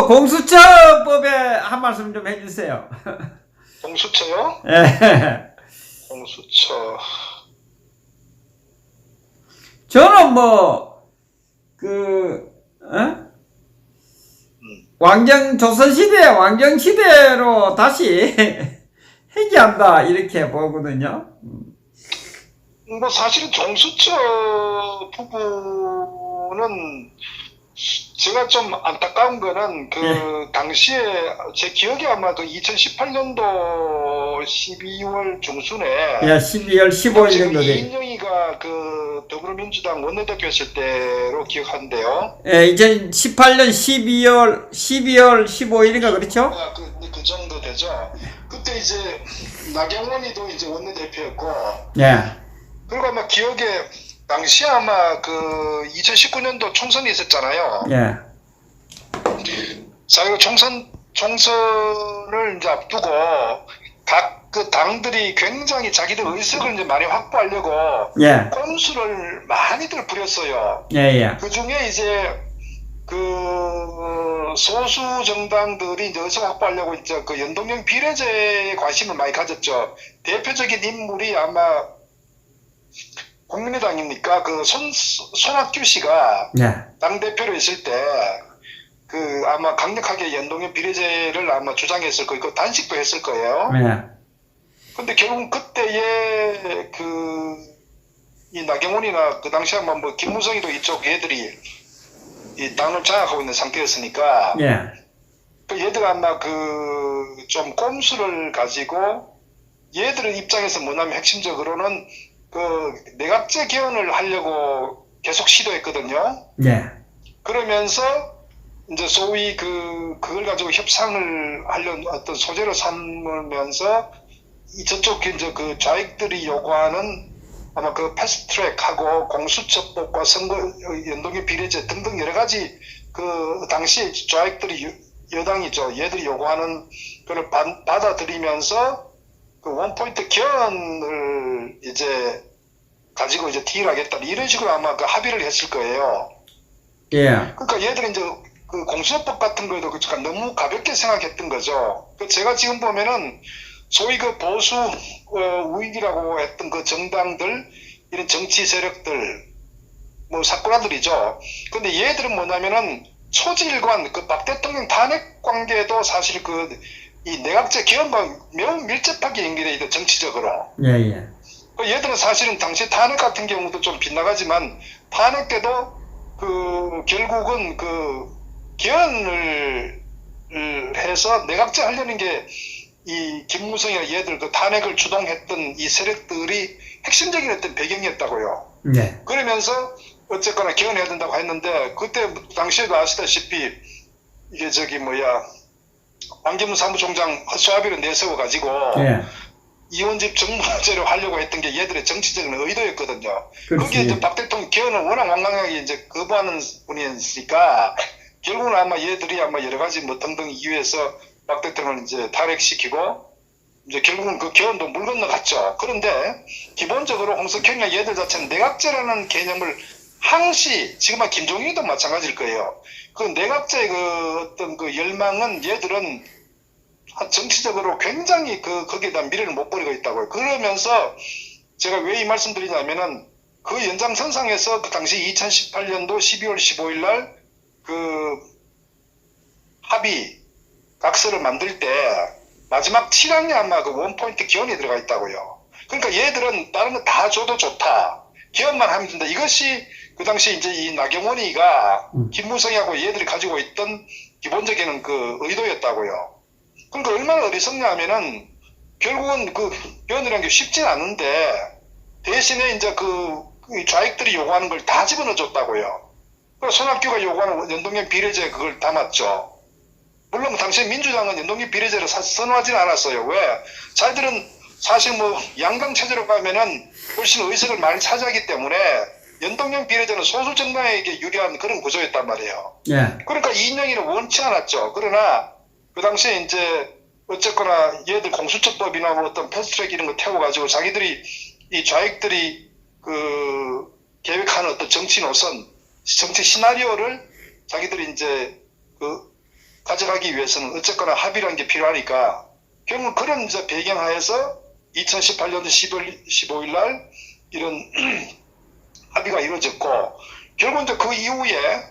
공수처법에 한 말씀 좀 해주세요. 공수처요? 예. 공수처. 저는 뭐, 조선시대, 왕정시대로 다시 회귀한다, 이렇게 보거든요. 뭐 사실은 공수처 부분은 제가 좀 안타까운 거는 당시에 제 기억에 아마 2018년도 12월 중순에 예, 12월 15일 정도 돼. 이인영이가 더불어민주당 원내대표 했을 때로 기억하는데요. 예, 2018년 12월 15일인가 그렇죠? 그 정도 되죠. 그때 이제 나경원이도 이제 원내대표였고, 예. 그리고 아마 기억에 당시 아마 2019년도 총선이 있었잖아요. 예. 자, 이거 총선을 이제 앞두고 각 당들이 굉장히 자기들 의석을 이제 많이 확보하려고 예. 꼼수를 많이들 부렸어요. 예, 예. 그 중에 이제 소수 정당들이 이제 의석 확보하려고 이제 연동형 비례제에 관심을 많이 가졌죠. 대표적인 인물이 아마 국민의당입니까? 손학규 씨가 예. 당대표로 있을 때 아마 강력하게 연동형 비례제를 아마 주장했을 거예요. 그 단식도 했을 거예요. 예. 근데 결국 그때에 이 나경원이나 그 당시에 뭐 김무성이도 이쪽 얘들이 이 당을 장악하고 있는 상태였으니까 예. 얘들 아마 좀 꼼수를 가지고 얘들의 입장에서 뭐냐면 핵심적으로는 내각제 개헌을 하려고 계속 시도했거든요. 예. 그러면서 이제 소위 그걸 가지고 협상을 하려는 어떤 소재로 삼으면서 저쪽 이제 좌익들이 요구하는 아마 패스트트랙하고 공수처법과 선거 연동형 비례제 등등 여러 가지 당시 좌익들이 여당이죠. 얘들이 요구하는 그걸 받아들이면서 원포인트 개헌을 이제 가지고 이제 딜하겠다 이런 식으로 아마 합의를 했을 거예요. 예. 그러니까 얘들은 이제 공수처법 같은 거에도 너무 가볍게 생각했던 거죠. 제가 지금 보면은 소위 보수 우익이라고 했던 정당들, 이런 정치 세력들, 뭐 사쿠라들이죠. 근데 얘들은 뭐냐면은 초지일관 박 대통령 탄핵 관계도 사실 이 내각제 개헌과 매우 밀접하게 연결돼 있다, 정치적으로. 예, 예. 얘들은 사실은 당시 탄핵 같은 경우도 좀 빗나가지만 탄핵 때도 결국은 개헌을 해서 내각제 하려는 게 이 김무성이나 얘들 탄핵을 주동했던 이 세력들이 핵심적인 어떤 배경이었다고요. 네. 그러면서 어쨌거나 개헌해야 된다고 했는데 그때 당시에도 아시다시피 이게 황교안 사무총장 허수아비를 내세워 가지고 예. 이원집 정부제로 하려고 했던 게 얘들의 정치적인 의도였거든요. 그렇지. 거기에 이제 박 대통령 개헌을 워낙 완강하게 이제 거부하는 분이었으니까 결국은 아마 얘들이 아마 여러 가지 뭐 등등 이유에서 박 대통령을 이제 탄핵시키고 이제 결국은 개헌도 물 건너갔죠. 그런데 기본적으로 홍석현이나 얘들 자체는 내각제라는 개념을 항시 지금 김종인도 마찬가지일 거예요. 내각제의 어떤 열망은 얘들은 정치적으로 굉장히 거기에다 미래를 못 버리고 있다고요. 그러면서 제가 왜 이 말씀 드리냐면은 연장선상에서 당시 2018년도 12월 15일 날 합의 각서를 만들 때 마지막 7항에 아마 원포인트 개헌이 들어가 있다고요. 그러니까 얘들은 다른 거 다 줘도 좋다. 개헌만 하면 된다. 이것이 당시 이제 이 나경원이가 김무성이하고 얘들이 가지고 있던 기본적인 의도였다고요. 그러니까 얼마나 어리석냐 하면은 결국은 개헌이라는 게 쉽진 않은데 대신에 이제 좌익들이 요구하는 걸 다 집어넣어 줬다고요. 손학규가 요구하는 연동형 비례제 그걸 담았죠. 물론 당시 민주당은 연동형 비례제를 선호하지는 않았어요. 왜? 자기들은 사실 양당 체제로 가면은 훨씬 의석을 많이 차지하기 때문에 연동형 비례제는 소수 정당에게 유리한 그런 구조였단 말이에요. 예. 그러니까 이인영이는 원치 않았죠. 그러나 그 당시에 이제 어쨌거나 얘들 공수처법이나 어떤 패스트트랙 이런 거 태워가지고 자기들이 이 좌익들이 계획하는 어떤 정치 노선, 정치 시나리오를 자기들이 이제 가져가기 위해서는 어쨌거나 합의라는 게 필요하니까 결국은 그런 이제 배경하에서 2018년 10월 15일 날 이런 합의가 이루어졌고 결국 이제 그 이후에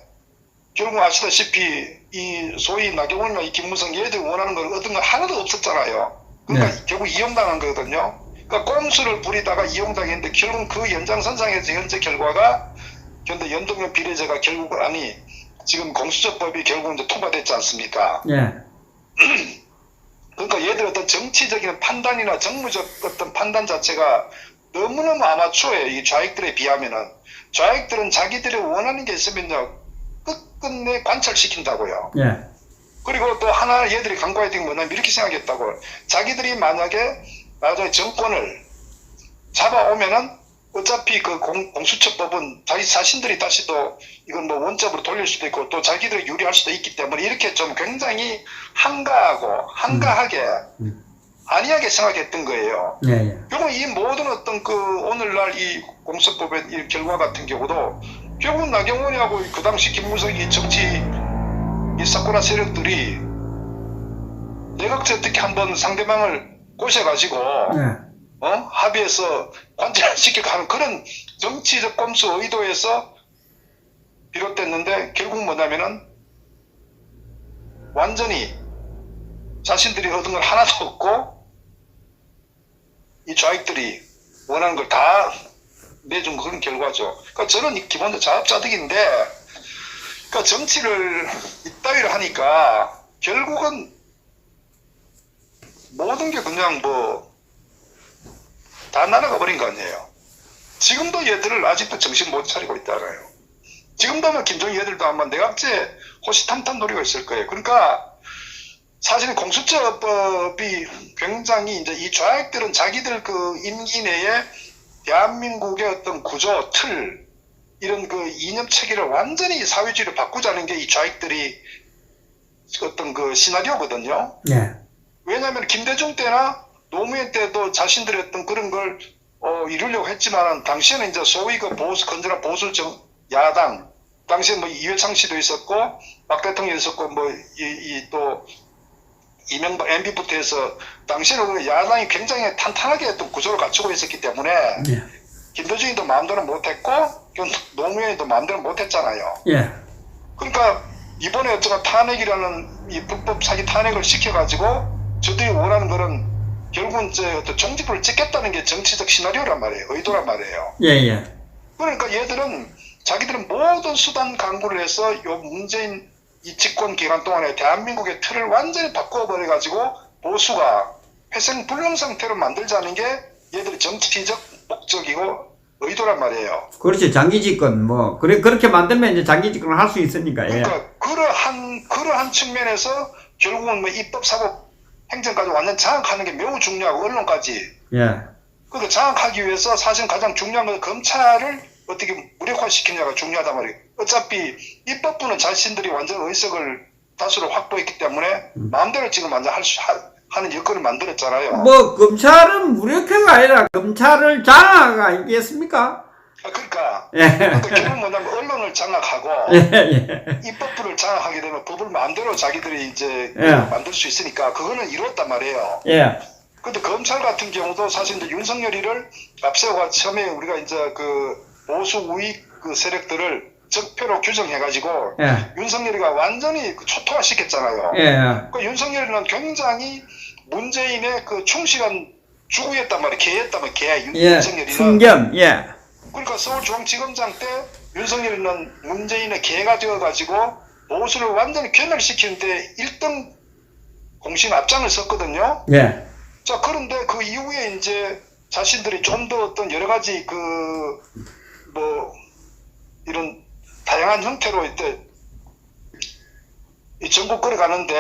결국 아시다시피 이 소위 나경원이나 이 김무성 얘들 원하는 걸 얻은 건 하나도 없었잖아요. 그러니까 네. 결국 이용당한 거거든요. 그러니까 꼼수를 부리다가 이용당했는데 결국 그 연장선상에서 현재 결과가 현재 연동형 비례제가 결국 아니 지금 공수처법이 결국 이제 통과됐지 않습니까? 예. 그러니까 얘들 어떤 정치적인 판단이나 정무적 어떤 판단 자체가 너무너무 아마추어예요. 이 좌익들에 비하면은. 좌익들은 자기들이 원하는 게 있으면요 끝끝내 관철시킨다고요. 예. 그리고 또 하나 얘들이 간과해야 되는 건 뭐냐면 이렇게 생각했다고. 자기들이 만약에 나중에 정권을 잡아오면은 어차피 그 공수처법은 자기 자신들이 다시 또 이건 뭐 원점으로 돌릴 수도 있고 또 자기들이 유리할 수도 있기 때문에 이렇게 좀 굉장히 한가하게 안이하게 생각했던 거예요. 예. 예. 결국 이 모든 어떤 그 오늘날 이 공수법의 이 결과 같은 경우도 결국 나경원이하고 그 당시 김무성이 정치 이 사쿠라 세력들이 내각제 특히 한번 상대방을 꼬셔가지고 예. 합의해서 관철시키고 하는 그런 정치적 꼼수 의도에서 비롯됐는데 결국 뭐냐면은 완전히 자신들이 얻은 걸 하나도 없고 이 좌익들이 원하는 걸 다 내준 그런 결과죠. 그러니까 저는 기본적으로 자업자득인데 그러니까 정치를 이따위로 하니까 결국은 모든 게 그냥 뭐 다 날아가 버린 거 아니에요. 지금도 얘들을 아직도 정신 못 차리고 있잖아요. 지금도 아마 김정희 얘들도 아마 내각제 호시탐탐 노리고 있을 거예요. 그러니까 사실 공수처법이 굉장히 이제 이 좌익들은 자기들 그 임기 내에 대한민국의 어떤 구조, 틀, 이런 그 이념 체계를 완전히 사회주의로 바꾸자는 게 이 좌익들이 어떤 그 시나리오거든요. 예. 왜냐하면 김대중 때나 노무현 때도 자신들이 어떤 그런 걸 이루려고 했지만 당시에는 이제 소위 그 보수 건전한 보수 야당 당시에 뭐 이회창 씨도 있었고 박 대통령이 있었고 뭐 또 이명박 MB부터 해서 당시에는 야당이 굉장히 탄탄하게 어떤 구조를 갖추고 있었기 때문에 예. 김대중이도 마음대로 못했고 노무현이도 마음대로 못했잖아요. 예. 그러니까 이번에 어쩌면 탄핵이라는 이 불법 사기 탄핵을 시켜가지고 저들이 원하는 거는 결국은 이제 어떤 정직불을 찍겠다는 게 정치적 시나리오란 말이에요. 의도란 말이에요. 예. 예. 그러니까 얘들은 자기들은 모든 수단 강구를 해서 요 문재인 이 집권 기간 동안에 대한민국의 틀을 완전히 바꿔버려가지고 보수가 회생불능 상태로 만들자는 게 얘들의 정치적 목적이고 의도란 말이에요. 그렇지. 장기 집권 뭐 그렇게 만들면 이제 장기 집권을 할 수 있으니까. 예. 그러니까 그러한 측면에서 결국은 뭐 입법 사법 행정까지 완전 장악하는 게 매우 중요하고 언론까지. 예. 그러니까 장악하기 위해서 사실 가장 중요한 건 검찰을 어떻게 무력화시키냐가 중요하단 말이에요. 어차피 입법부는 자신들이 완전 의석을 다수로 확보했기 때문에 마음대로 지금 완전 하는 여건을 만들었잖아요. 뭐 검찰은 무력화가 아니라 검찰을 장악 아니겠습니까? 그러니까, 예. 그러니까 결국 뭐냐면 언론을 장악하고 예. 예. 입법부를 장악하게 되면 법을 마음대로 자기들이 이제 예. 만들 수 있으니까 그거는 이루었단 말이에요. 예. 근데 검찰 같은 경우도 사실 이제 윤석열이를 앞세워가 처음에 우리가 이제 그 보수 우익 그 세력들을 적폐로 규정해가지고 예. 윤석열이가 완전히 그 초토화시켰잖아요. 예. 그 윤석열이는 굉장히 문재인의 그 충실한 주구였단 말이에요. 개였단 말이에요. 개. 예. 윤석열이는. 충견. 예. 그러니까 서울중앙지검장 때 윤석열이는 문재인의 개가 되어가지고 보수를 완전히 괴멸시키는데 1등 공신 앞장을 섰거든요. 예. 자, 그런데 그 이후에 이제 자신들이 좀 더 어떤 여러 가지 뭐 이런 다양한 형태로 이제 이 전국 끌어가는데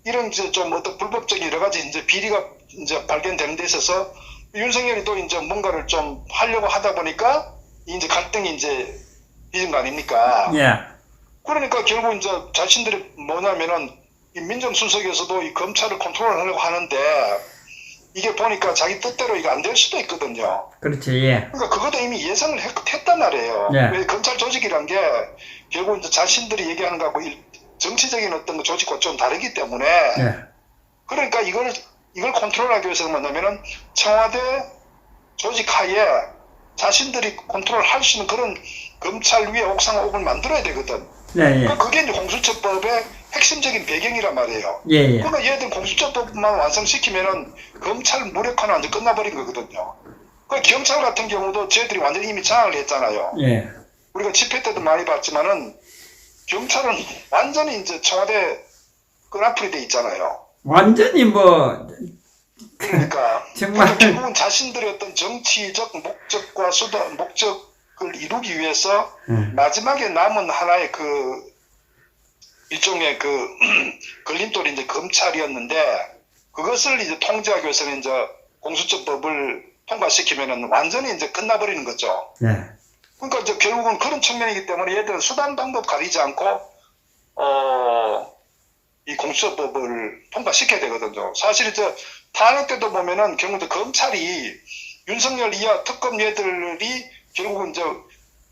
이런 이제 좀 어떤 불법적인 여러 가지 이제 비리가 이제 발견되는 데 있어서 윤석열이 또 이제 뭔가를 좀 하려고 하다 보니까 이제 갈등이 이제 빚은 거 아닙니까? 예. 그러니까 결국 이제 자신들이 뭐냐면은 이 민정수석에서도 이 검찰을 컨트롤하려고 하는데 이게 보니까 자기 뜻대로 이게 안 될 수도 있거든요. 그렇지. 예. 그러니까 그것도 이미 예상을 했단 말이에요. 예. 왜 검찰 조직이란 게 결국 이제 자신들이 얘기하는 거하고 정치적인 어떤 그 조직과 좀 다르기 때문에 예. 그러니까 이걸 컨트롤하기 위해서는 뭐냐면은 청와대 조직 하에 자신들이 컨트롤할 수 있는 그런 검찰 위에 옥상옥을 만들어야 되거든. 네, 예. 그게 이제 공수처법의 핵심적인 배경이란 말이에요. 예, 예. 그러니까 얘들 공수처법만 완성시키면은 검찰 무력화는 완전 끝나버린 거거든요. 그 경찰 같은 경우도 쟤들이 완전히 이미 장악을 했잖아요. 예. 우리가 집회 때도 많이 봤지만은 경찰은 완전히 이제 청와대 끈앞풀이 돼 있잖아요. 완전히 뭐, 그러니까 정말. 결국은 자신들의 어떤 정치적 목적과 목적을 이루기 위해서 마지막에 남은 하나의 그 일종의 그 걸림돌이 이제 검찰이었는데 그것을 이제 통제하기 위해서는 이제 공수처법을 통과시키면은 완전히 이제 끝나버리는 거죠. 예. 그러니까 이제 결국은 그런 측면이기 때문에 얘들은 수단 방법 가리지 않고 이 공수처법을 통과시켜야 되거든요. 사실 이제 탄핵 때도 보면은 결국 검찰이 윤석열 이하 특검 얘들이 결국은 이제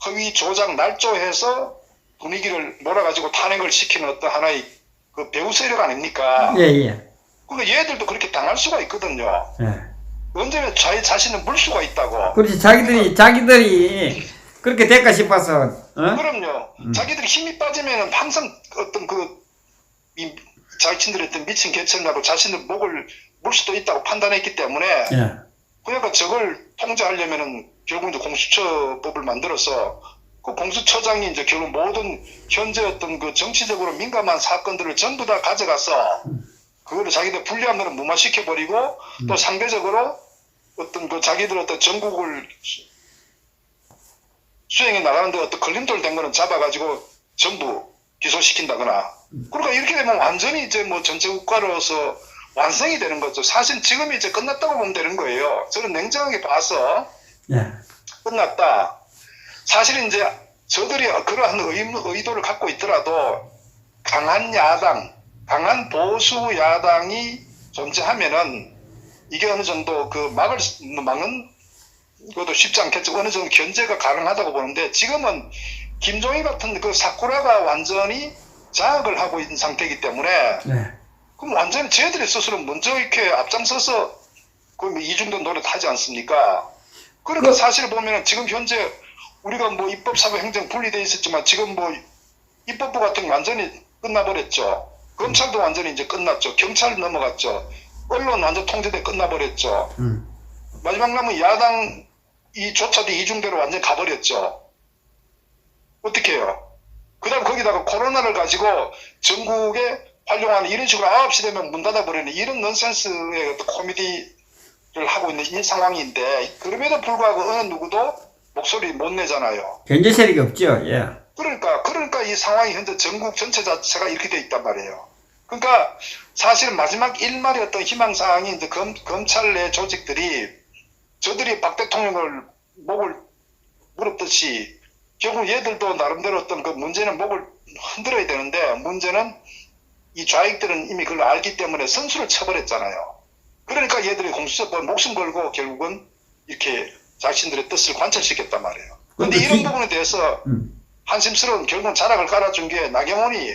허위 조작 날조해서 분위기를 몰아가지고 탄핵을 시키는 어떤 하나의 그 배후 세력 아닙니까? 예, 예. 그러니까 얘들도 그렇게 당할 수가 있거든요. 예. 언제나 자신을 물 수가 있다고. 그렇지. 자기들이 그렇게 될까 싶어서, 어? 그럼요. 자기들이 힘이 빠지면은 항상 어떤 이 자신들의 어떤 미친 개천하고 자신의 목을 물 수도 있다고 판단했기 때문에 예. 그러니까 저걸 통제하려면은 결국 이제 공수처법을 만들어서 그 공수처장이 이제 결국 모든 현재 어떤 그 정치적으로 민감한 사건들을 전부 다 가져가서 그거를 자기들 불리한 거는 무마시켜버리고 또 상대적으로 어떤 그 자기들 어떤 전국을 수행해 나가는데 어떤 걸림돌 된 거는 잡아가지고 전부 기소시킨다거나. 그러니까 이렇게 되면 완전히 이제 뭐 전체 국가로서 완성이 되는 거죠. 사실 지금이 이제 끝났다고 보면 되는 거예요. 저는 냉정하게 봐서 예. 끝났다. 사실 이제 저들이 그러한 의도를 갖고 있더라도 강한 야당, 강한 보수 야당이 존재하면은 이게 어느 정도 그 막은 것도 쉽지 않겠죠. 어느 정도 견제가 가능하다고 보는데 지금은 김종인 같은 그 사쿠라가 완전히 장악을 하고 있는 상태이기 때문에 예. 그럼 완전히 쟤들이 스스로 먼저 이렇게 앞장서서 그 이중도 노릇하지 않습니까? 그러니까 사실 보면은 지금 현재 우리가 뭐 입법, 사법, 행정 분리돼 있었지만 지금 뭐 입법부 같은 거 완전히 끝나버렸죠. 검찰도 완전히 이제 끝났죠. 경찰 넘어갔죠. 언론 완전 통제돼 끝나버렸죠. 마지막 남은 야당 이조차도 이중대로 완전 가버렸죠. 어떻게 해요? 그 다음 거기다가 코로나를 가지고 전국에 활용하는 이런 식으로 9시 되면 문 닫아버리는 이런 넌센스의 어떤 코미디를 하고 있는 이 상황인데 그럼에도 불구하고 어느 누구도 목소리 못 내잖아요. 견제 세력이 없죠. 예. 그러니까 이 상황이 현재 전국 전체 자체가 이렇게 돼 있단 말이에요. 그러니까 사실은 마지막 일말의 어떤 희망사항이 이제 검찰 내 조직들이 저들이 박 대통령을 목을 물었듯이 결국 얘들도 나름대로 어떤 그 문제는 목을 흔들어야 되는데 문제는 이 좌익들은 이미 그걸 알기 때문에 선수를 쳐버렸잖아요. 그러니까 얘들이 공수처법 목숨 걸고 결국은 이렇게 자신들의 뜻을 관철시켰단 말이에요. 그런데 이런 부분에 대해서 한심스러운 결국은 자락을 깔아준 게 나경원이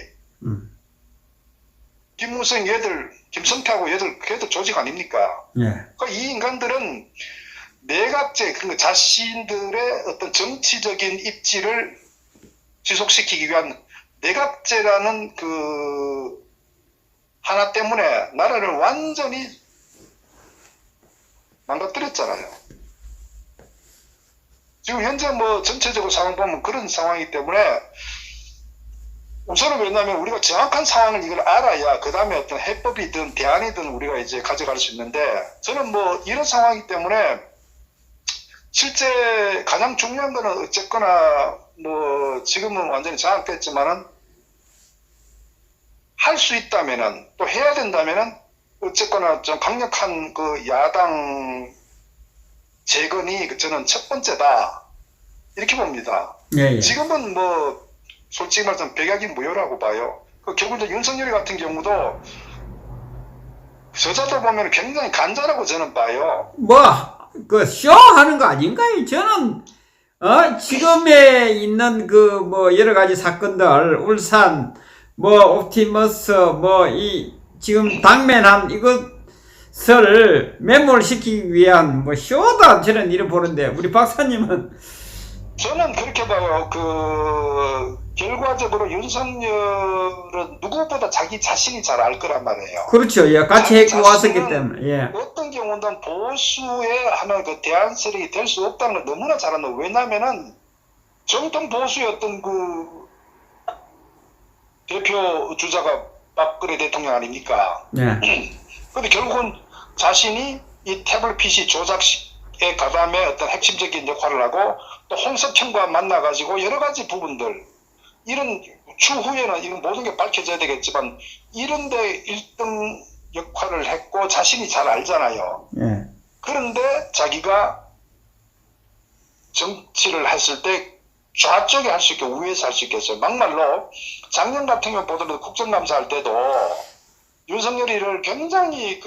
김무성 얘들, 김성태하고 걔들 조직 아닙니까? 예. 그러니까 이 인간들은 내각제, 그러니까 자신들의 어떤 정치적인 입지를 지속시키기 위한 내각제라는 그 하나 때문에 나라를 완전히 망가뜨렸잖아요. 지금 현재 뭐 전체적으로 상황 보면 그런 상황이기 때문에 우선은 왜냐하면 우리가 정확한 상황을 이걸 알아야 그 다음에 어떤 해법이든 대안이든 우리가 이제 가져갈 수 있는데 저는 뭐 이런 상황이기 때문에 실제 가장 중요한 거는 어쨌거나 뭐 지금은 완전히 장악됐지만은 할 수 있다면은 또 해야 된다면은 어쨌거나 좀 강력한 그 야당 재건이 저는 첫 번째다 이렇게 봅니다. 예, 예. 지금은 뭐 솔직히 말하면 백약이 무효라고 봐요. 그 결국 윤석열 같은 경우도 저자들 보면 굉장히 간절하고 저는 봐요. 그 쇼하는 거 아닌가요? 저는 지금에 있는 그 뭐 여러 가지 사건들, 울산 뭐 옵티머스 뭐 이 지금 당면한 이것을 매몰시키기 위한 뭐 쇼다 저는 이래 보는데 우리 박사님은 저는 그렇게 봐요. 결과적으로 윤석열은 누구보다 자기 자신이 잘 알 거란 말이에요. 그렇죠. 예, 같이 자기 했고 왔었기 자신은 때문에 예. 어떤 경우는 보수의 하나의 그 대안 세력이 될 수 없다는 걸 너무나 잘 안다. 왜냐면은 정통 보수의 어떤 대표 주자가 박근혜 대통령 아닙니까? 예. 근데 결국은 자신이 이 태블릿 PC 조작에 가담에 어떤 핵심적인 역할을 하고 또 홍석현과 만나가지고 여러 가지 부분들 이런 추후에는 이런 모든 게 밝혀져야 되겠지만 이런데 1등 역할을 했고 자신이 잘 알잖아요. 예. 그런데 자기가 정치를 했을 때 좌쪽에 할 수 있게 우회에서 할 수 있겠어요. 막말로 작년 같은 경우 보더라도 국정감사 할 때도 윤석열이를 굉장히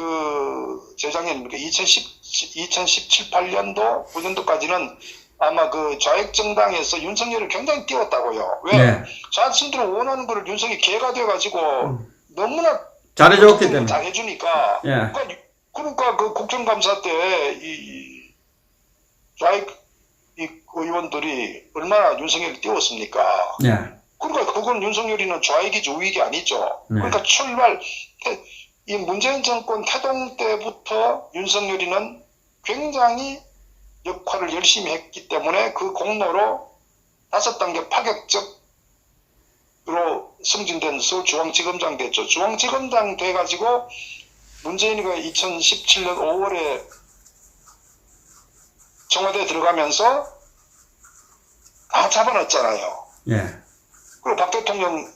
재작년 2017, 8년도, 9년도까지는 아마 좌익 정당에서 윤석열을 굉장히 띄웠다고요. 왜? 네. 자신들은 원하는 거를 윤석이 개가 돼가지고 너무나 잘해줬기 때문에. 잘해주니까. 예. 그러니까 국정감사 때 좌익 의원들이 얼마나 윤석열을 띄웠습니까? 예. 그러니까 그건 윤석열이는 좌익이지 우익이 아니죠. 네. 그러니까 이 문재인 정권 태동 때부터 윤석열이는 굉장히 역할을 열심히 했기 때문에 그 공로로 5단계 파격적으로 승진된 서울중앙지검장 됐죠. 중앙지검장 돼가지고 문재인이가 2017년 5월에 청와대에 들어가면서 다 잡아놨잖아요. 예. 그리고 박 대통령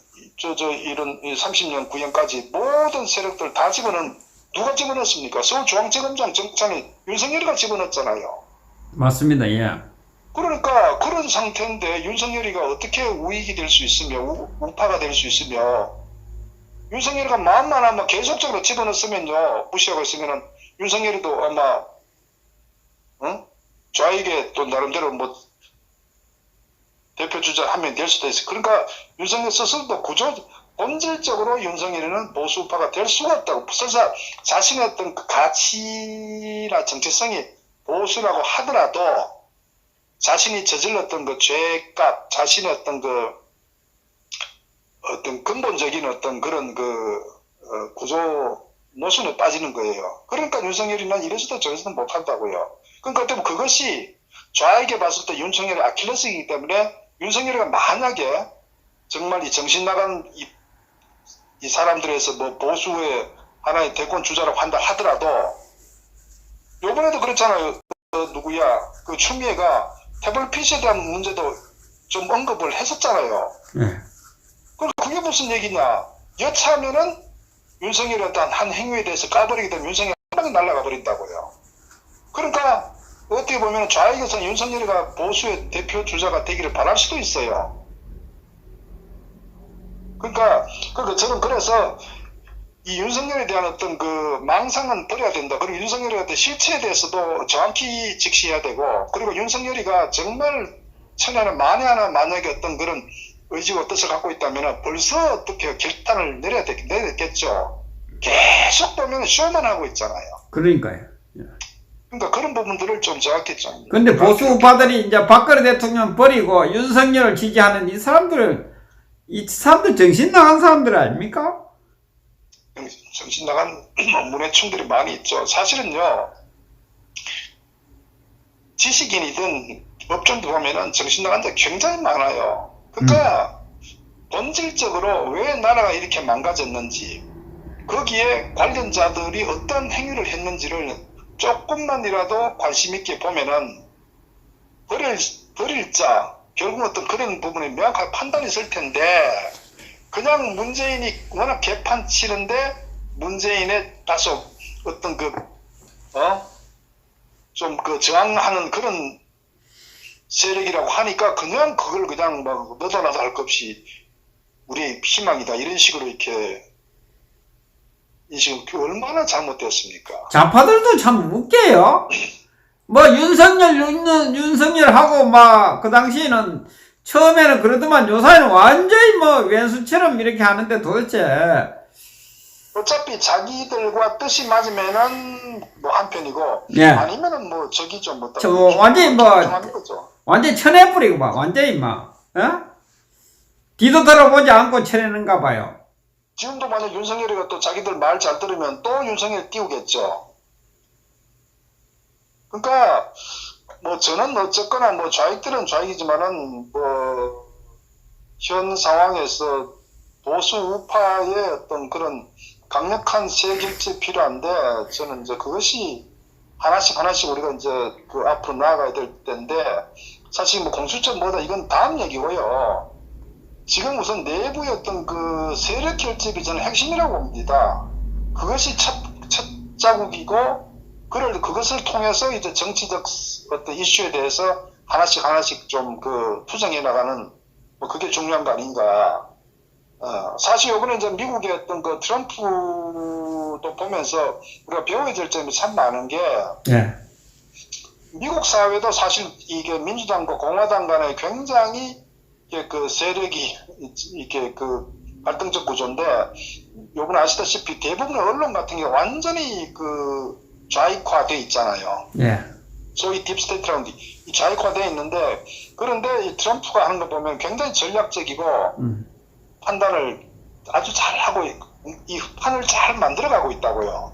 이런 30년 9년까지 모든 세력들 다 누가 집어넣습니까? 서울중앙지검장 정찬이 윤석열이가 집어넣었잖아요. 맞습니다. 예. 그러니까 그런 상태인데 윤석열이가 어떻게 우익이 될 수 있으며 우파가 될 수 있으며 윤석열이가 마음만 하면 계속적으로 집어넣었으면요. 무시하고 있으면은 윤석열이도 아마 좌익에 또 나름대로 대표 주자 한 명 될 수도 있어요. 그러니까 윤석열 스스로도 본질적으로 윤석열이는 보수파가 될 수가 없다고. 설사 자신의 어떤 가치나 정체성이 보수라고 하더라도 자신이 저질렀던 죄값, 자신의 어떤 어떤 근본적인 어떤 그런 구조 노선에 빠지는 거예요. 그러니까 윤석열이는 이래서도 저래서도 못한다고요. 그러니까 때문에 그것이 좌익에 봤을 때 윤석열의 아킬레스이기 때문에 윤석열이가 만약에 정말 이 정신 나간 이 사람들에서 보수의 하나의 대권 주자라고 한다 하더라도 요번에도 그렇잖아요. 추미애가 태블릿 PC에 대한 문제도 좀 언급을 했었잖아요. 예. 그게 무슨 얘기냐? 여차하면은 윤석열의 어떤 한 행위에 대해서 까버리게 되면 윤석열이 한 방에 날아가 버린다고요. 그러니까 어떻게 보면 좌익에서는 윤석열이가 보수의 대표 주자가 되기를 바랄 수도 있어요. 그러니까 저는 그래서 이 윤석열에 대한 어떤 망상은 버려야 된다. 그리고 윤석열의 어떤 실체에 대해서도 정확히 직시해야 되고, 그리고 윤석열이가 정말 천하나 만약에 어떤 그런 의지와 뜻을 갖고 있다면 벌써 어떻게 결단을 내려야 되겠죠. 계속 보면 쇼만 하고 있잖아요. 그러니까요. 예. 그러니까 그런 부분들을 좀 정확히 좀. 근데 보수파들이 이제 박근혜 대통령 버리고 윤석열을 지지하는 이 사람들 정신 나간 사람들 아닙니까? 정신 나간 문해충들이 많이 있죠. 사실은요, 지식인이든 법정도 보면은 정신 나간 자 굉장히 많아요. 그러니까 본질적으로 왜 나라가 이렇게 망가졌는지, 거기에 관련자들이 어떤 행위를 했는지를 조금만이라도 관심 있게 보면은 버릴 자, 결국 어떤 그런 부분에 명확한 판단이 있을 텐데, 그냥 문재인이 워낙 개판 치는데 문재인의 다소 어떤 좀 저항하는 그런 세력이라고 하니까 그냥 그걸 그냥 막 너도 나도 할 것 없이 우리의 희망이다 이런 식으로 이렇게 인식을 얼마나 잘못되었습니까? 좌파들도 참 웃겨요. 윤석열하고 그 당시에는 처음에는 그러더만 요사이는 완전히 뭐 왼수처럼 이렇게 하는데 도대체 어차피 자기들과 뜻이 맞으면은 뭐 한편이고 예. 아니면은 뭐 저기 좀 뭐 저 완전히 뭐 거죠. 완전히 쳐내버리고 봐 완전히 막 뒤도 돌아보지 않고 쳐내는가 봐요. 지금도 만약 윤석열이가 또 자기들 말 잘 들으면 또 윤석열 띄우겠죠. 그러니까 뭐 저는 어쨌거나 뭐 좌익들은 좌익이지만은 뭐 현 상황에서 보수 우파의 어떤 그런 강력한 세결제 필요한데 저는 이제 그것이 하나씩 우리가 이제 그 앞으로 나아가야 될 때인데 사실 뭐 공수처 뭐다 이건 다음 얘기고요. 지금 우선 내부의 어떤 그 세력 결집이 저는 핵심이라고 봅니다. 그것이 첫 자국이고 그것을 통해서 이제 정치적 어떤 이슈에 대해서 하나씩 좀 그 투쟁해 나가는 뭐 그게 중요한 거 아닌가. 사실 이번에 이제 미국의 어떤 그 트럼프도 보면서 우리가 배워야 될 점이 참 많은 게 예. 미국 사회도 사실 이게 민주당과 공화당 간에 굉장히 그 세력이 이렇게 그 갈등적 구조인데 요번에 아시다시피 대부분의 언론 같은 게 완전히 그 좌익화돼 있잖아요. 예. 소위 딥스테이트라는 이 좌익화돼 있는데 그런데 이 트럼프가 하는 거 보면 굉장히 전략적이고 판단을 아주 잘하고 이 판을 잘 만들어가고 있다고요.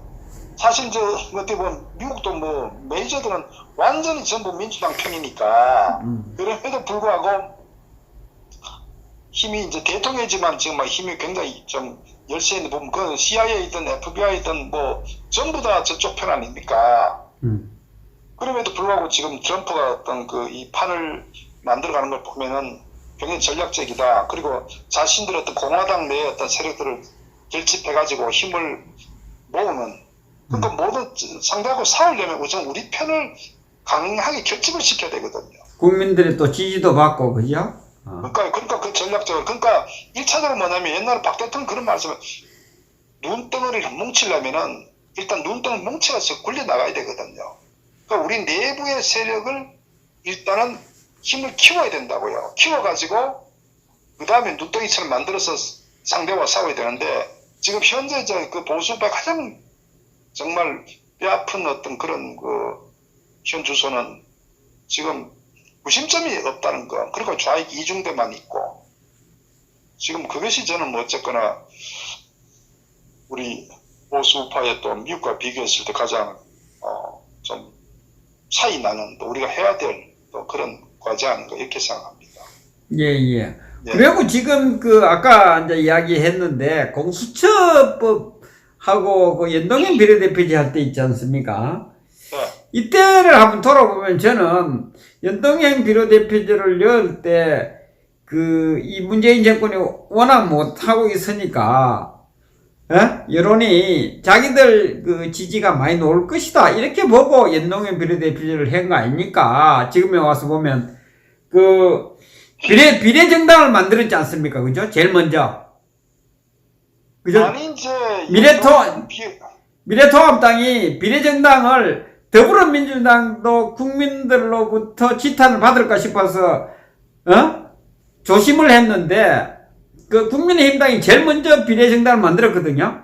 사실 이제 어떻게 보면 미국도 뭐 메이저들은 완전히 전부 민주당 편이니까 그럼에도 불구하고 힘이 이제 대통령이지만 지금 막 힘이 굉장히 좀 열세 있는 부분 그 CIA든 FBI든 뭐 전부 다 저쪽 편 아닙니까? 그럼에도 불구하고 지금 트럼프가 어떤 그 이 판을 만들어가는 걸 보면은 굉장히 전략적이다. 그리고 자신들 어떤 공화당 내의 어떤 세력들을 결집해가지고 힘을 모으는 그러니까 모든 상대하고 싸우려면 우선 우리 편을 강하게 결집을 시켜야 되거든요. 국민들의 또 지지도 받고 그죠? 그러니까 그 전략적으로 그러니까 1차적으로 뭐냐면 옛날에 박 대통령 그런 말씀을 눈덩어리를 뭉치려면은 일단 눈덩어리 뭉쳐서 굴려 나가야 되거든요. 그러니까 우리 내부의 세력을 일단은 힘을 키워야 된다고요. 키워가지고 그 다음에 눈덩이처럼 만들어서 상대와 싸워야 되는데 지금 현재 그 보수파 가장 정말 뼈아픈 어떤 그런 그 현 주소는 지금 구심점이 없다는 거. 그리고 좌익 이중대만 있고 지금 그것이 저는 뭐 어쨌거나 우리 보수파의 또 미국과 비교했을 때 가장 좀 차이 나는 또 우리가 해야 될 또 그런 과제 아닌가 이렇게 생각합니다. 예. 그리고 지금 그 아까 이제 이야기했는데 공수처법하고 그 연동형 비례대표제 할 때 있지 않습니까? 네. 이때를 한번 돌아보면 저는 연동형 비례대표제를 열 때 그 이 문재인 정권이 워낙 못하고 있으니까 여론이 자기들 그 지지가 많이 놓을 것이다 이렇게 보고 연동형 비례대표제를 한 거 아닙니까? 지금에 와서 보면 그 비례정당을 만들었지 않습니까? 그죠? 제일 먼저. 그죠? 아니 이제 미래통합당이 비례정당을 더불어민주당도 국민들로부터 지탄을 받을까 싶어서 조심을 했는데 그 국민의힘당이 제일 먼저 비례정당을 만들었거든요.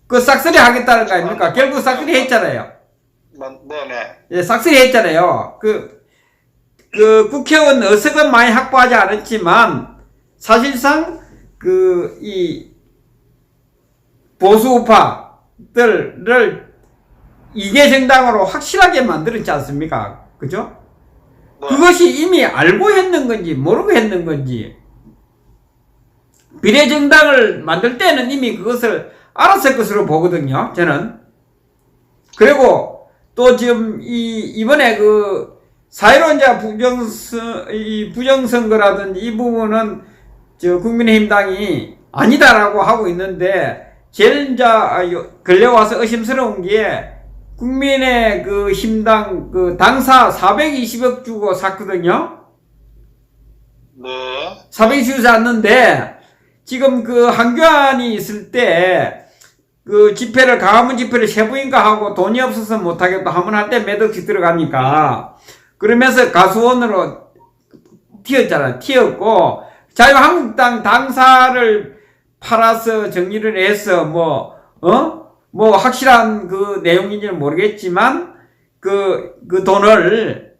그 싹쓸이 하겠다는 거 아닙니까? 결국 싹쓸이 했잖아요. 네네. 예, 싹쓸이 했잖아요. 그 국회의원 의석은 많이 확보하지 않았지만 사실상 이 보수우파들을 이계 정당으로 확실하게 만들었지 않습니까? 그죠? 네. 그것이 이미 알고 했는 건지 모르고 했는 건지 비례정당을 만들 때는 이미 그것을 알았을 것으로 보거든요. 저는. 그리고 또 지금 이번에 그 사회론자 부정선거라든지 이 부분은 국민의힘당이 아니다라고 하고 있는데 제일 이제 걸려와서 의심스러운 게 국민의 그 힘당 그 당사 420억 주고 샀거든요. 네. 420억 샀는데 지금 그 한교안이 있을 때 그 집회를 광화문 집회를 세부인가 하고 돈이 없어서 못하겠다 하면 할 때 몇 억씩 들어가니까 그러면서 가수원으로 튀었잖아. 튀었고, 자유한국당 당사를 팔아서 정리를 해서 뭐 확실한 그 내용인지는 모르겠지만, 그 돈을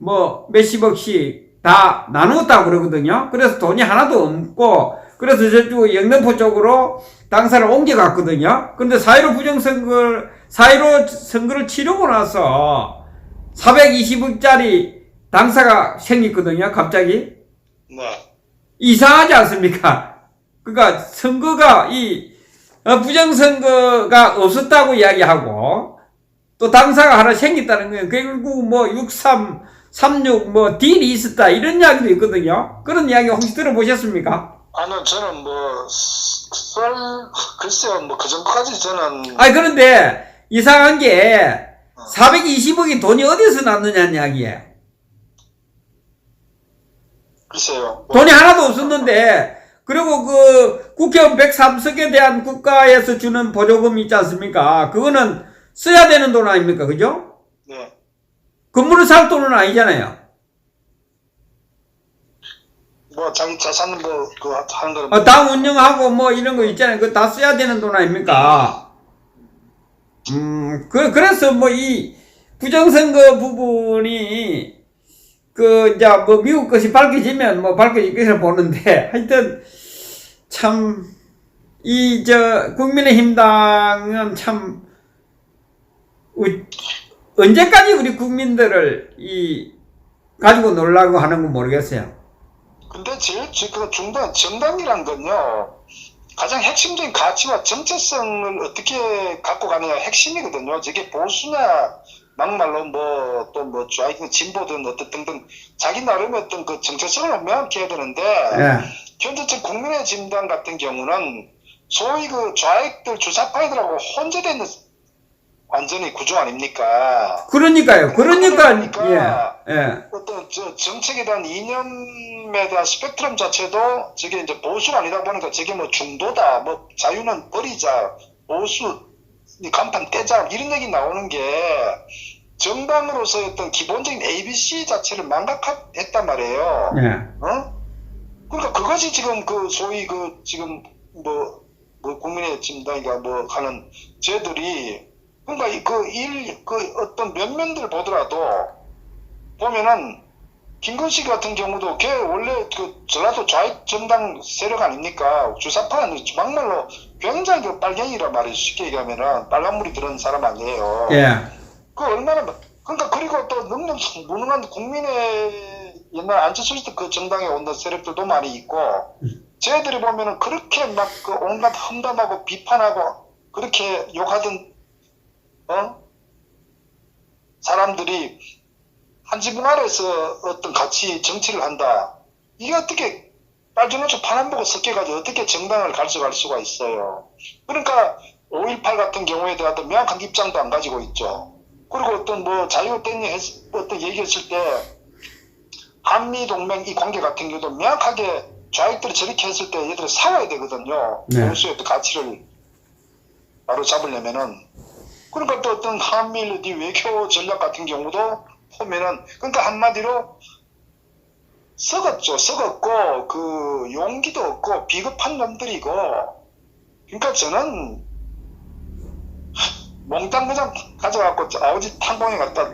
몇십억씩 다 나누었다고 그러거든요. 그래서 돈이 하나도 없고, 그래서 저쪽 영등포 쪽으로 당사를 옮겨갔거든요. 근데 4.15 선거를 치르고 나서 420억짜리 당사가 생겼거든요, 갑자기. 네. 이상하지 않습니까? 그러니까 선거가 부정선거가 없었다고 이야기하고, 또 당사가 하나 생겼다는 거예요. 결국 63, 36 딜이 있었다 이런 이야기도 있거든요. 그런 이야기 혹시 들어보셨습니까? 아니요, 저는 글쎄요, 그 정도까지 저는. 그런데 이상한 게 420억이 돈이 어디서 났느냐는 이야기예요. 글쎄요. 돈이 하나도 없었는데, 그리고 그 국회의원 103석에 대한 국가에서 주는 보조금이 있지 않습니까? 그거는 써야 되는 돈 아닙니까? 그죠? 네. 건물을 살 돈은 아니잖아요. 자기 자산 하는 거는. 당 운영하고 이런 거 있잖아요. 그거 다 써야 되는 돈 아닙니까? 그래서 이 부정선거 부분이 이제 미국 것이 밝혀지면 밝혀질 것을 보는데, 하여튼 참 국민의힘당은 참 언제까지 우리 국민들을 가지고 놀라고 하는 건 모르겠어요. 근데 제일 중요한 정당이란 건요, 가장 핵심적인 가치와 정체성을 어떻게 갖고 가느냐 핵심이거든요. 저게 보수냐, 막말로 좌익 진보든 어떤 등등 자기 나름의 어떤 그 정체성을 명확히 해야 되는데, 현재 국민의 진당 같은 경우는 소위 그 좌익들 주사파이들하고 혼재되어 있는 완전히 구조 아닙니까? 그러니까 어떤 정책에 대한 이념에 대한 스펙트럼 자체도 저게 이제 보수가 아니다 보니까 저게 중도다, 자유는 버리자, 보수 간판 떼자 이런 얘기 나오는 게 정당으로서의 어떤 기본적인 ABC 자체를 망각했단 말이에요. 그러니까 그것이 지금 소위 지금 국민의 진당이가 하는 쟤들이, 그러니까 어떤 면면들 보더라도 보면은 김건식 같은 경우도 걔 원래 전라도 좌익 정당 세력 아닙니까? 주사파는 막말로 굉장히 빨갱이라 말이에요. 쉽게 얘기하면은 빨간물이 들은 사람 아니에요. 그러니까 그리고 또 무능한 국민의 옛날 안철수 때 그 정당에 온 세력들도 많이 있고, 쟤들이 보면은 그렇게 온갖 험담하고 비판하고 그렇게 욕하던 사람들이 한 지붕 아래서 어떤 같이 정치를 한다. 이게 어떻게 빨주노초 파남보고 섞여가지고 어떻게 정당을 가르쳐갈 수가 있어요. 그러니까 5.18 같은 경우에 대한 명확한 입장도 안 가지고 있죠. 그리고 어떤 자유땡이 어떤 얘기했을 때 한미동맹 이 관계 같은 경우도 명확하게 좌익들이 저렇게 했을 때 얘들이 사와야 되거든요. 보수의 어떤 가치를 바로 잡으려면은. 그러니까 또 어떤 한미일 외교 전략 같은 경우도 보면은, 그러니까 한마디로 썩었고 용기도 없고 비겁한 놈들이고, 그러니까 저는 몽땅 그냥 가져갖고 아버지 탄광에 갖다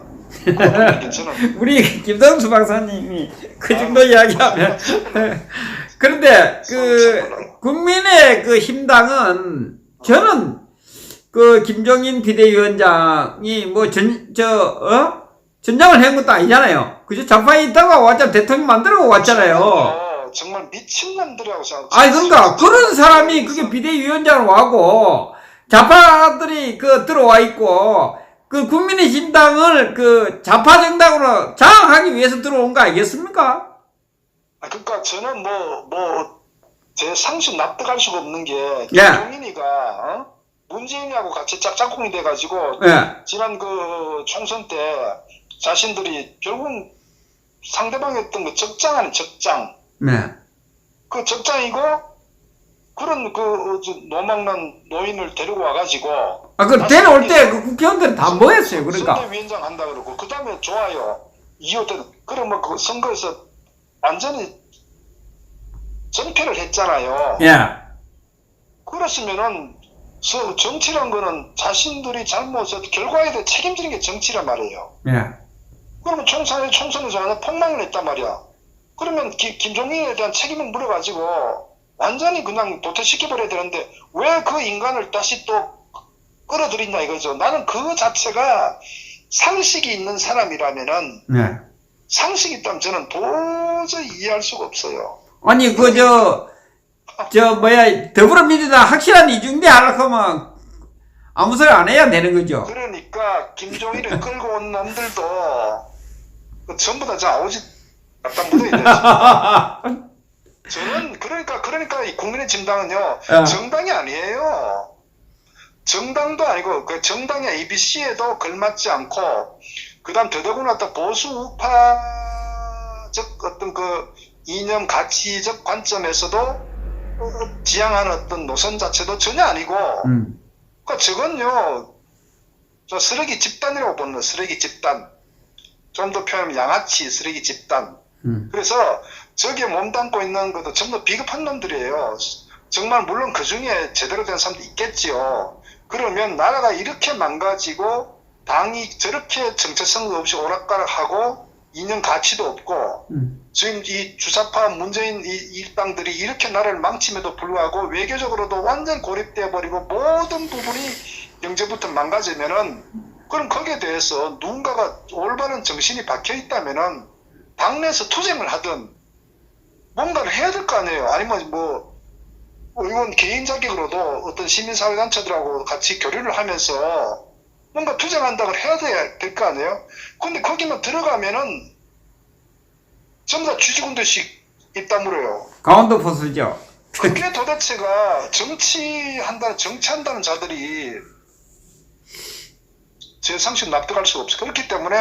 저는 우리 김성수 박사님이 그 정도 이야기하면 그런데 국민의 힘당은 저는 김종인 비대위원장이 전장을 한 것도 아니잖아요. 그죠? 좌파에 있다가 왔잖아요. 대통령 만들고 왔잖아요. 정말 미친놈들이라고 생각해요. 그러니까 그런 사람이 그게 비대위원장으로 와고 좌파들이 들어와 있고 국민의힘당을 좌파 정당으로 장악하기 위해서 들어온 거 아니겠습니까? 그러니까 저는 제 상식 납득할 수가 없는 게 김종인이가 문재인하고 같이 짝짝꿍이 돼가지고 지난 총선 때 자신들이 결국 상대방이 했던 적장 아닌 적장. 그 적장이고 그런 노망난 노인을 데리고 와가지고. 데려올 때 국회의원들은 다 뭐했어요, 그러니까. 선대위원장 한다 그러고 그 다음에 좋아요. 이호된 그러면 선거에서 완전히 전패를 했잖아요. 예. 그랬으면은 정치란 거는 자신들이 잘못해서 결과에 대해 책임지는 게 정치란 말이에요. 예. 그러면 총선에서 하나 폭망을 했단 말이야. 그러면 김종인에 대한 책임을 물어가지고 완전히 그냥 도태시켜버려야 되는데 왜 그 인간을 다시 또 끌어들이냐 이거죠. 나는 그 자체가 상식이 있는 사람이라면은 예. 상식이 있다면 저는 도저히 이해할 수가 없어요. 아니, 더불어민주당 확실한 이중대 하려고 하면 아무 소리 안 해야 되는 거죠. 그러니까 김종인을 끌고 온 놈들도 전부 다 저 아오지 갖다 묻어야 되지. 저는 그러니까 이 국민의 진당은요 정당이 아니에요. 정당도 아니고 그 정당의 ABC에도 걸맞지 않고 그다음 더더구나 또 보수 우파적 어떤 그 이념 가치적 관점에서도 지향하는 어떤 노선 자체도 전혀 아니고 그러니까 저건요 저 쓰레기 집단이라고 보는 거예요. 쓰레기 집단. 좀 더 표현하면 양아치 쓰레기 집단. 그래서 저기에 몸담고 있는 것도 전부 비겁한 놈들이에요. 정말 물론 그 중에 제대로 된 사람도 있겠지요. 그러면 나라가 이렇게 망가지고 당이 저렇게 정체성 없이 오락가락하고 이념 가치도 없고 지금 이 주사파 문재인 이 일당들이 이렇게 나라를 망침에도 불구하고 외교적으로도 완전 고립되어 버리고 모든 부분이 경제부터 망가지면은 그럼 거기에 대해서 누군가가 올바른 정신이 박혀 있다면은 당내에서 투쟁을 하든 뭔가를 해야 될 거 아니에요. 아니면 뭐 의원 개인 자격으로도 어떤 시민사회단체들하고 같이 교류를 하면서 뭔가 투쟁한다고 해야 될 거 아니에요. 근데 거기만 들어가면은 전부 다 쥐지군듯이 입 다물어요. 강원도 포수죠. 그게 도대체가 정치한다는 자들이 제 상식 납득할 수가 없어. 그렇기 때문에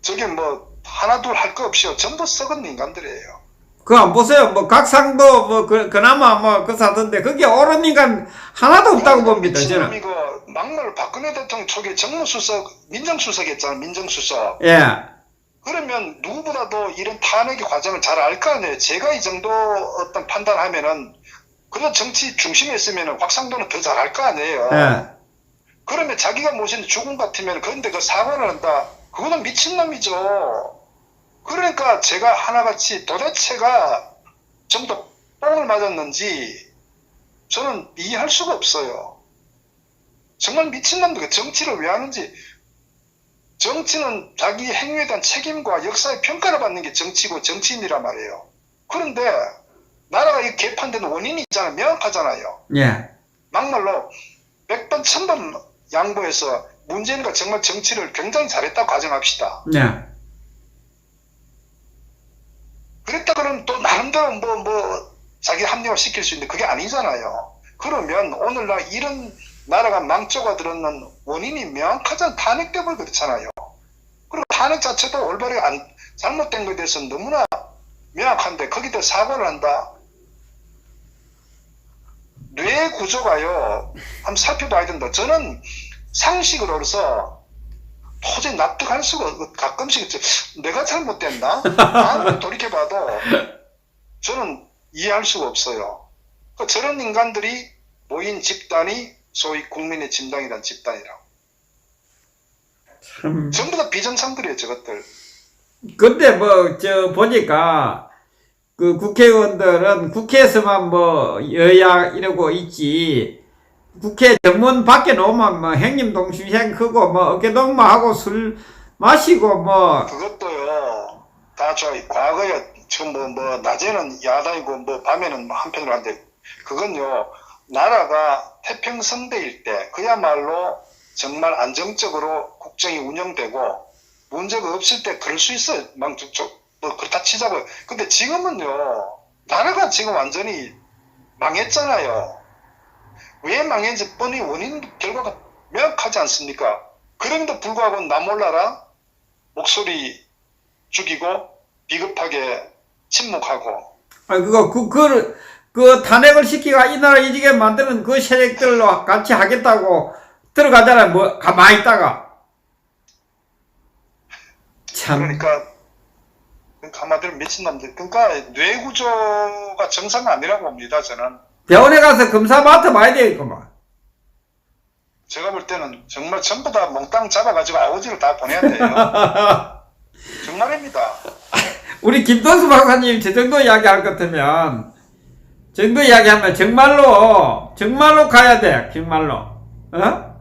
저게 뭐 하나둘 할 거 없이요. 전부 썩은 인간들이에요. 그거 안 보세요. 뭐 각상도 그나마 그 사던데 그게 옳은 인간 하나도 없다고 봅니다. 저는. 이거 막말 박근혜 대통령 초기에 정무수석, 민정수석 했잖아요. 민정수석. 예. 그러면 누구보다도 이런 탄핵의 과정을 잘 알 거 아니에요. 제가 이 정도 어떤 판단하면은 그런 정치 중심에 있으면은 곽상도는 더 잘 알 거 아니에요. 예. 그러면 자기가 모신 죽음 같으면 그런데 그 사과를 한다. 그거는 미친놈이죠. 그러니까 제가 하나같이 도대체가 좀 더 뽕을 맞았는지 저는 이해할 수가 없어요. 정말 미친놈들 정치를 왜 하는지. 정치는 자기 행위에 대한 책임과 역사의 평가를 받는 게 정치고 정치인이란 말이에요. 그런데 나라가 이 개판되는 원인이 있잖아요. 명확하잖아요. 예. 막말로 100번 1000번 양보해서 문재인과 정말 정치를 굉장히 잘했다고 가정합시다. 예. 그랬다 그러면 또 나름대로 자기 합리화시킬 수 있는데 그게 아니잖아요. 그러면 오늘날 이런 나라가 망조가 들었는 원인이 명확하잖아요. 탄핵 때문에 그렇잖아요. 그리고 탄핵 자체도 올바르게 잘못된 것에 대해서 너무나 명확한데 거기다 사과를 한다. 뇌 구조가요. 한번 살펴봐야 된다. 저는 상식으로서 도저히 납득할 수가 없고 가끔씩 내가 잘못됐나? 아무리 돌이켜봐도 저는 이해할 수가 없어요. 그러니까 저런 인간들이 모인 집단이 소위 국민의 진당이란 집단이라고. 전부 다 비정상들이에요, 저것들. 근데 보니까 그 국회의원들은 국회에서만 여야 이러고 있지 국회 정문 밖에 놓으면 행님동시행 크고 어깨동무하고 술 마시고 그것도요 다 과거에 지금 낮에는 야당이고 밤에는 한편으로 하는데 그건요 나라가 태평성대일 때 그야말로 정말 안정적으로 국정이 운영되고 문제가 없을 때 그럴 수 있어요. 그렇다 치자고요. 근데 지금은요 나라가 지금 완전히 망했잖아요. 왜 망했는지 뻔히 원인 결과가 명확하지 않습니까? 그럼에도 불구하고 나 몰라라 목소리 죽이고 비겁하게 침묵하고. 그 탄핵을 시키고 이 나라 이지게 만드는 그 세력들로 같이 하겠다고 들어가잖아요. 가만히 있다가. 참. 그러니까 그러니까 한마디로 미친놈들. 그러니까 뇌구조가 정상 아니라고 봅니다, 저는. 병원에 가서 검사 맡아봐야 되겠구만. 제가 볼 때는 정말 전부 다 몽땅 잡아가지고 아버지를 다 보내야 돼요. 정말입니다. 우리 김동수 박사님 저 정도 이야기할 것 같으면, 저 정도 이야기하면 정말로 가야 돼, 정말로. 어?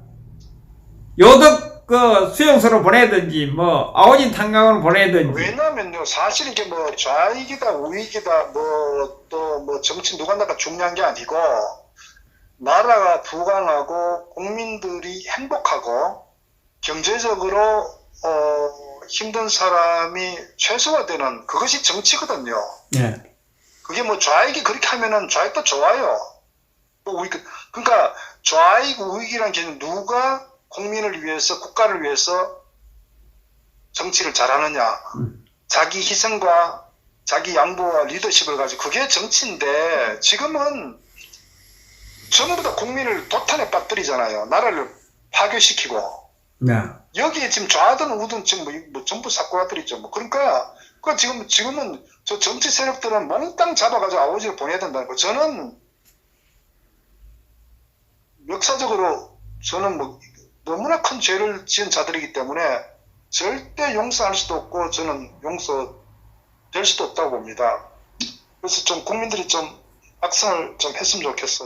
요덕 그 수용소로 보내든지, 뭐, 아오진 탄광으로 보내든지. 왜냐면요, 사실 이게 뭐 좌익이다, 우익이다, 뭐, 또 뭐 정치 누구나가 중요한 게 아니고, 나라가 부강하고, 국민들이 행복하고, 경제적으로, 힘든 사람이 최소화되는 그것이 정치거든요. 예. 그게 뭐 좌익이 그렇게 하면은 좌익도 좋아요. 또 우익, 그러니까 좌익, 우익이라는 개념 누가 국민을 위해서, 국가를 위해서 정치를 잘하느냐. 자기 희생과 자기 양보와 리더십을 가지고 그게 정치인데 지금은 전부 다 국민을 도탄에 빠뜨리잖아요. 나라를 파괴시키고. 네. 여기에 지금 좌든 우든 지금 뭐 전부 사고가들이죠. 뭐 그러니까 그 지금은 저 정치 세력들은 몽땅 잡아가지고 아버지를 보내야 된다는 거. 저는 역사적으로 저는 뭐 너무나 큰 죄를 지은 자들이기 때문에 절대 용서할 수도 없고 저는 용서될 수도 없다고 봅니다. 그래서 좀 국민들이 좀 악성을 좀 했으면 좋겠어요.